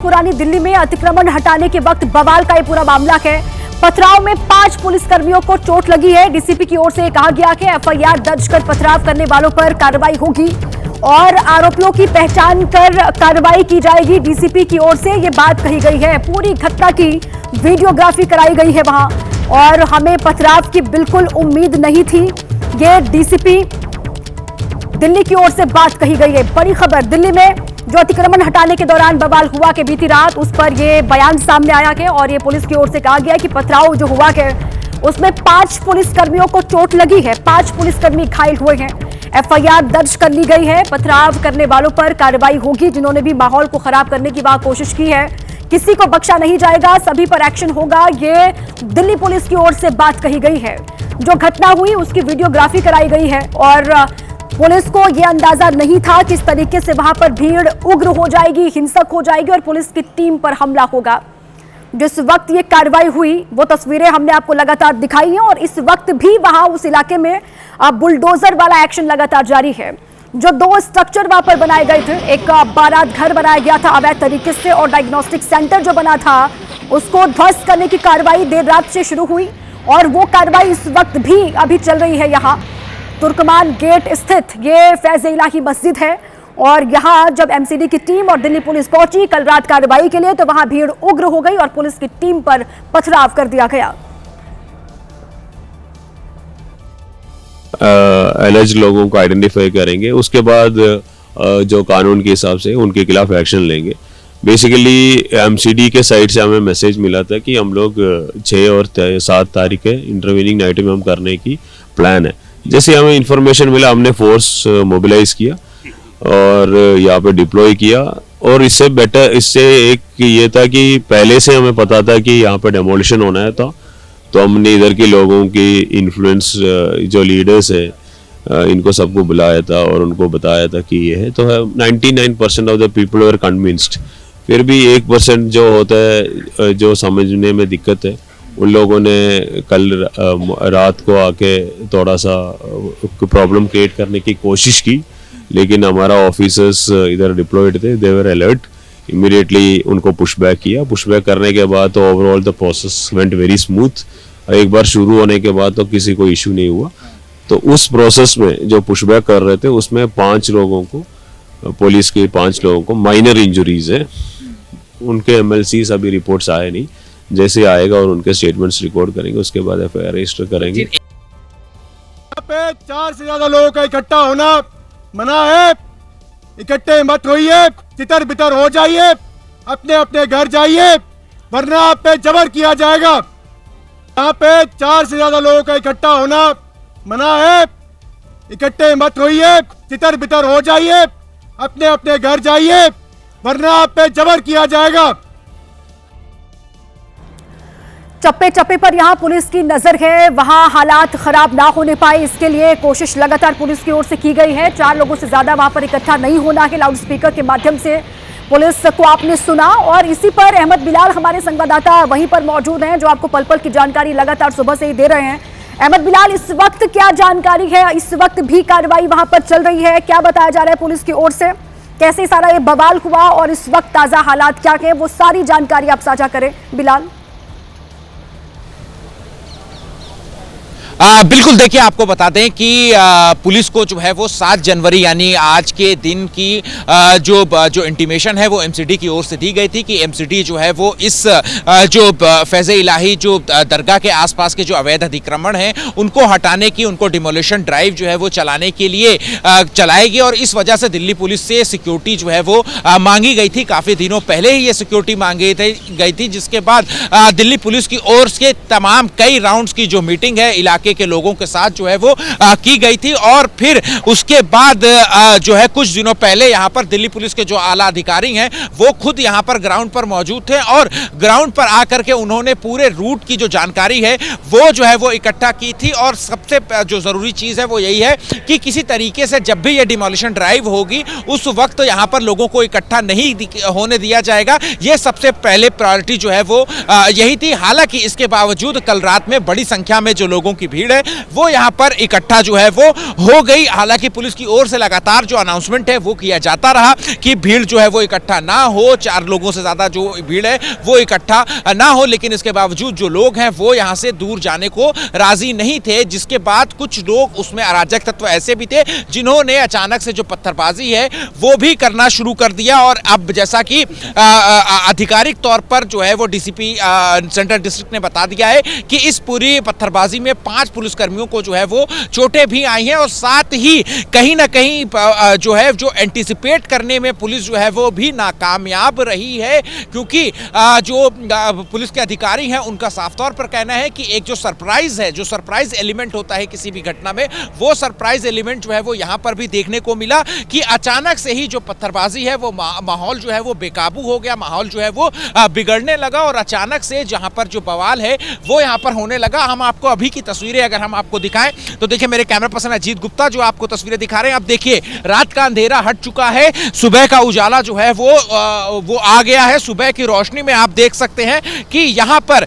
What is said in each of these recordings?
पुरानी दिल्ली में अतिक्रमण हटाने के वक्त बवाल का ये पूरा मामला है। पथराव में 5 पुलिसकर्मियों को चोट लगी है। डीसीपी की ओर से कहा गया कि एफआईआर दर्ज कर पथराव करने वालों पर कार्रवाई होगी और आरोपियों की पहचान कर कार्रवाई की जाएगी। डीसीपी की ओर से ये बात कही गई है। पूरी घटना की वीडियोग्राफी कराई गई है वहां और हमें पथराव की बिल्कुल उम्मीद नहीं थी। ये डीसीपी दिल्ली की ओर से बात कही गई है। बड़ी खबर, दिल्ली में जो अतिक्रमण हटाने के दौरान बवाल हुआ के बीती रात, उस पर यह बयान सामने आया है और ये पुलिस की ओर से कहा गया कि पथराव जो हुआ है उसमें 5 पुलिसकर्मियों को चोट लगी है, 5 पुलिसकर्मी घायल हुए हैं। एफआईआर दर्ज कर ली गई है। पथराव करने वालों पर कार्रवाई होगी जिन्होंने भी माहौल को खराब करने की वहां कोशिश की है। किसी को बख्शा नहीं जाएगा, सभी पर एक्शन होगा। ये दिल्ली पुलिस की ओर से बात कही गई है। जो घटना हुई उसकी वीडियोग्राफी कराई गई है और पुलिस को यह अंदाजा नहीं था किस तरीके से वहां पर भीड़ उग्र हो जाएगी, हिंसक हो जाएगी और पुलिस की टीम पर हमला होगा। जिस वक्त ये कार्रवाई हुई वो तस्वीरें हमने आपको लगातार दिखाई हैं और इस वक्त भी वहां उस इलाके में बुलडोजर वाला एक्शन लगातार जारी है। जो 2 स्ट्रक्चर वहां पर बनाए गए थे, एक बारात घर बनाया गया था अवैध तरीके से और डायग्नोस्टिक सेंटर जो बना था उसको ध्वस्त करने की कार्रवाई देर रात से शुरू हुई और वो कार्रवाई इस वक्त भी अभी चल रही है। यहाँ तुर्कमान गेट स्थित ये फैज़-ए-इलाही मस्जिद है और यहां जब एमसीडी की टीम और दिल्ली पुलिस पहुंची कल रात कार्रवाई के लिए तो वहां भीड़ उग्र हो गई और पुलिस की टीम पर पथराव कर दिया गया। एलिज लोगों को आइडेंटिफाई करेंगे, उसके बाद जो कानून के हिसाब से उनके खिलाफ एक्शन लेंगे। बेसिकली एमसीडी के साइड से हमें मैसेज मिला था कि हम लोग 6 और 7 तारीख है इंटरवीनिंग नाइट में हम करने की प्लान है। जैसे हमें इंफॉर्मेशन मिला हमने फोर्स मोबिलाइज किया और यहाँ पे डिप्लॉय किया और इससे बेटर, इससे एक ये था कि पहले से हमें पता था कि यहाँ पे डेमोलिशन होना है था, तो हमने इधर के लोगों की इन्फ्लुएंस जो लीडर्स है इनको सबको बुलाया था और उनको बताया था कि ये है। तो 99% of the people were convinced. फिर भी 1% जो होता है जो समझने में दिक्कत है, उन लोगों ने कल रात को आके थोड़ा सा प्रॉब्लम क्रिएट करने की कोशिश की, लेकिन हमारा ऑफिसर्स इधर डिप्लॉयड थे, दे वर अलर्ट, इमीडिएटली उनको पुशबैक किया। पुशबैक करने के बाद तो overall the process went very smooth. एक बार शुरू होने के बाद तो किसी को इशू नहीं हुआ। तो उस प्रोसेस में जो पुशबैक कर रहे थे उसमें 5 लोगों को, पुलिस के 5 लोगों को माइनर इंजरीज है। उनके एमएलसीज अभी रिपोर्ट्स आए नहीं, जैसे आएगा और उनके स्टेटमेंट्स रिकॉर्ड करेंगे उसके बाद एफआईआर रजिस्टर करेंगे। यहाँ पे 4 से ज्यादा लोगों का इकट्ठा होना मना है। इकट्ठे मत होइए, तितर बितर हो जाइए, अपने अपने घर जाइए वरना आप पे जबर किया जाएगा। यहाँ पे 4 से ज्यादा लोगों का इकट्ठा होना मना है। इकट्ठे मत होइए, तितर बितर हो जाइए, अपने अपने घर जाइए वरना आप पे जबर किया जाएगा। चप्पे चप्पे पर यहां पुलिस की नजर है, वहां हालात खराब ना होने पाए इसके लिए कोशिश लगातार पुलिस की ओर से की गई है। 4 लोगों से ज्यादा वहां पर इकट्ठा नहीं होना है, लाउड स्पीकर के माध्यम से पुलिस को आपने सुना। और इसी पर अहमद बिलाल हमारे संवाददाता वहीं पर मौजूद हैं जो आपको पल पल की जानकारी लगातार सुबह से ही दे रहे हैं। अहमद बिलाल, इस वक्त क्या जानकारी है? इस वक्त भी कार्रवाई वहां पर चल रही है, क्या बताया जा रहा है पुलिस की ओर से? कैसे सारा ये बवाल हुआ और इस वक्त ताजा हालात क्या है, वो सारी जानकारी आप साझा करें बिलाल। बिल्कुल, देखिए आपको बता दें कि पुलिस को जो है वो 7 जनवरी यानी आज के दिन की जो इंटीमेशन है वो एमसीडी की ओर से दी गई थी कि एमसीडी जो है वो इस जो फैज़-ए-इलाही जो दरगाह के आसपास के जो अवैध अतिक्रमण हैं उनको हटाने की, उनको डिमोलिशन ड्राइव जो है वो चलाने के लिए चलाएगी और इस वजह से दिल्ली पुलिस से सिक्योरिटी जो है वो मांगी गई थी। काफ़ी दिनों पहले ही ये सिक्योरिटी मांगी गई थी, जिसके बाद दिल्ली पुलिस की ओर से तमाम कई राउंड्स की जो मीटिंग है इलाके के लोगों के साथ जो है वो की गई थी और फिर उसके बाद जो है कुछ दिनों पहले यहाँ पर दिल्ली पुलिस के जो आला अधिकारी हैं वो खुद यहाँ पर ग्राउंड पर मौजूद थे और ग्राउंड पर आकर के उन्होंने पूरे रूट की जो जानकारी है वो जो है वो इकट्ठा की थी। और सबसे जो जरूरी चीज है वो यही है कि किसी तरीके से जब भी ये डिमोलिशन ड्राइव होगी उस वक्त यहाँ पर लोगों को इकट्ठा नहीं होने दिया जाएगा। ये सबसे पहले प्रायोरिटी जो है वो यही थी। हालांकि इसके बावजूद कल रात में बड़ी संख्या में जो लोगों की भीड़ है वो यहाँ पर इकट्ठा जो है वो हो गई। हालांकि पुलिस की ओर से लगातार जो अनाउंसमेंट है वो किया जाता रहा कि भीड़ जो है वो इकट्ठा ना हो, 4 लोगों से ज्यादा जो भीड़ है वो इकट्ठा ना हो, लेकिन इसके बावजूद जो लोग हैं वो यहां से दूर जाने को राजी नहीं थे, जिसके बाद कुछ लोग उसमें अराजक तत्व ऐसे भी थे जिन्होंने अचानक से जो पत्थरबाजी है वो भी करना शुरू कर दिया। और अब जैसा कि आधिकारिक तौर पर जो है वो डीसीपी सेंट्रल डिस्ट्रिक्ट ने बता दिया है कि इस पूरी पत्थरबाजी में 5 पुलिसकर्मियों को जो है वो चोटें भी आई हैं और साथ ही कहीं ना कहीं जो है जो एंटीसिपेट करने में पुलिस जो है वो भी नाकामयाब रही है, क्योंकि जो पुलिस के अधिकारी हैं उनका साफ तौर पर कहना है कि एक जो सरप्राइज है, जो सरप्राइज एलिमेंट होता है किसी भी घटना में, वो सरप्राइज एलिमेंट जो है वो यहां पर भी देखने को मिला कि अचानक से ही जो पत्थरबाजी है वो माहौल जो है वो बेकाबू हो गया, माहौल जो है वो बिगड़ने लगा और अचानक से जहां पर जो बवाल है वो यहां पर होने लगा। हम आपको अभी की तस्वीरें अगर हम आपको दिखाएं तो देखिए, मेरे कैमरा पर्सन अजीत गुप्ता जो आपको तस्वीरें दिखा रहे हैं, अब देखिए रात का अंधेरा हट चुका है, सुबह का उजाला जो है वो आ गया है। सुबह की रोशनी में आप देख सकते हैं कि यहां पर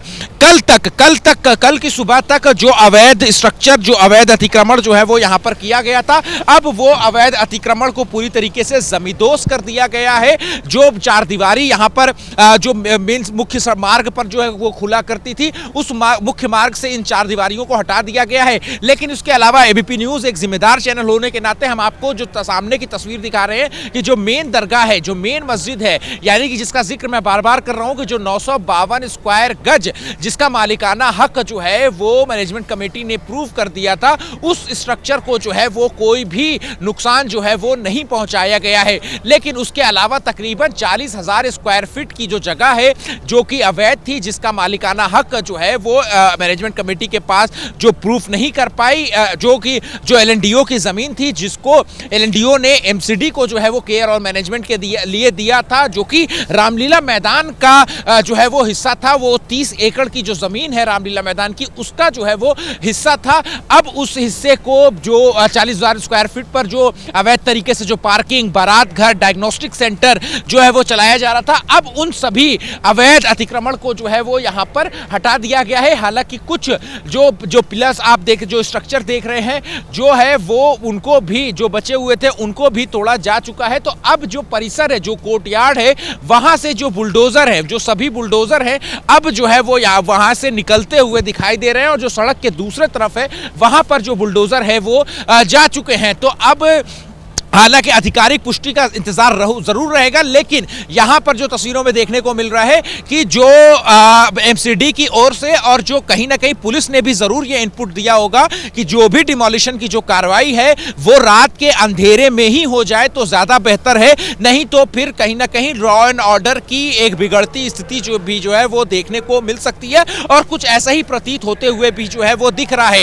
कल की सुबह तक जो अवैध स्ट्रक्चर, जो अवैध अतिक्रमण जो है वो यहां पर किया गया था, अब वो अवैध अतिक्रमण को पूरी तरीके से जमींदोज कर दिया गया है। जो 4 दीवारी यहां पर जो मेन मुख्य मार्ग पर जो है वो खुला करती थी, उस मुख्य मार्ग से इन 4 दीवारियों को हटा दिया गया है। लेकिन उसके अलावा एबीपी न्यूज एक जिम्मेदार चैनल होने के नाते हम आपको जो सामने की तस्वीर दिखा रहे हैं कि जो मेन दरगाह है, जो मेन मस्जिद है, यानी कि जिसका जिक्र मैं बार बार कर रहा हूं कि जो 952 स्क्वायर गज जिसका मालिकाना हक जो है वो मैनेजमेंट कमेटी ने प्रूव कर दिया था, उस स्ट्रक्चर को जो है वो कोई भी नुकसान जो है वो नहीं पहुंचाया गया है। लेकिन उसके अलावा तकरीबन 40,000 स्क्वायर फीट की जो जगह है जो कि अवैध थी, जिसका मालिकाना हक जो है वो मैनेजमेंट कमेटी के पास जो प्रूफ नहीं कर पाई, जो कि जो एलएनडीओ की जमीन थी, जिसको एलएनडीओ ने एमसीडी को जो है वो केयर और मैनेजमेंट के लिए दिया था, जो कि रामलीला मैदान का जो है वो हिस्सा था। वो 30 एकड़ की जो जमीन है रामलीला मैदान की, उसका जो है वो हिस्सा था। अब उस हिस्से को जो 40,000 स्क्वायर फीट पर जो अवैध तरीके से जो पार्किंग, बारात घर, डायग्नोस्टिक सेंटर जो है वो चलाया जा रहा था, अब उन सभी अवैध अतिक्रमण को जो है वो यहाँ पर हटा दिया गया है। हालांकि कुछ जो पिलर्स आप जो स्ट्रक्चर देख रहे हैं जो है वो उनको भी, जो बचे हुए थे उनको भी तोड़ा जा चुका है। तो अब जो परिसर है, जो कोर्टयार्ड है, वहां से जो बुलडोजर है, जो सभी बुलडोजर है, अब जो है वो वहां से निकलते हुए दिखाई दे रहे हैं और जो सड़क के दूसरे तरफ है वहां पर जो बुलडोजर है वो जा चुके हैं। तो अब हालांकि आधिकारिक पुष्टि का इंतजार जरूर रहेगा, लेकिन यहां पर जो तस्वीरों में देखने को मिल रहा है कि जो एमसीडी की ओर से और जो कहीं ना कहीं पुलिस ने भी जरूर ये इनपुट दिया होगा कि जो भी डिमोलिशन की जो कार्रवाई है वो रात के अंधेरे में ही हो जाए तो ज्यादा बेहतर है, नहीं तो फिर कहीं ना कहीं लॉ एंड ऑर्डर की एक बिगड़ती स्थिति जो है वो देखने को मिल सकती है। और कुछ ऐसा ही प्रतीत होते हुए भी जो है वो दिख रहा है।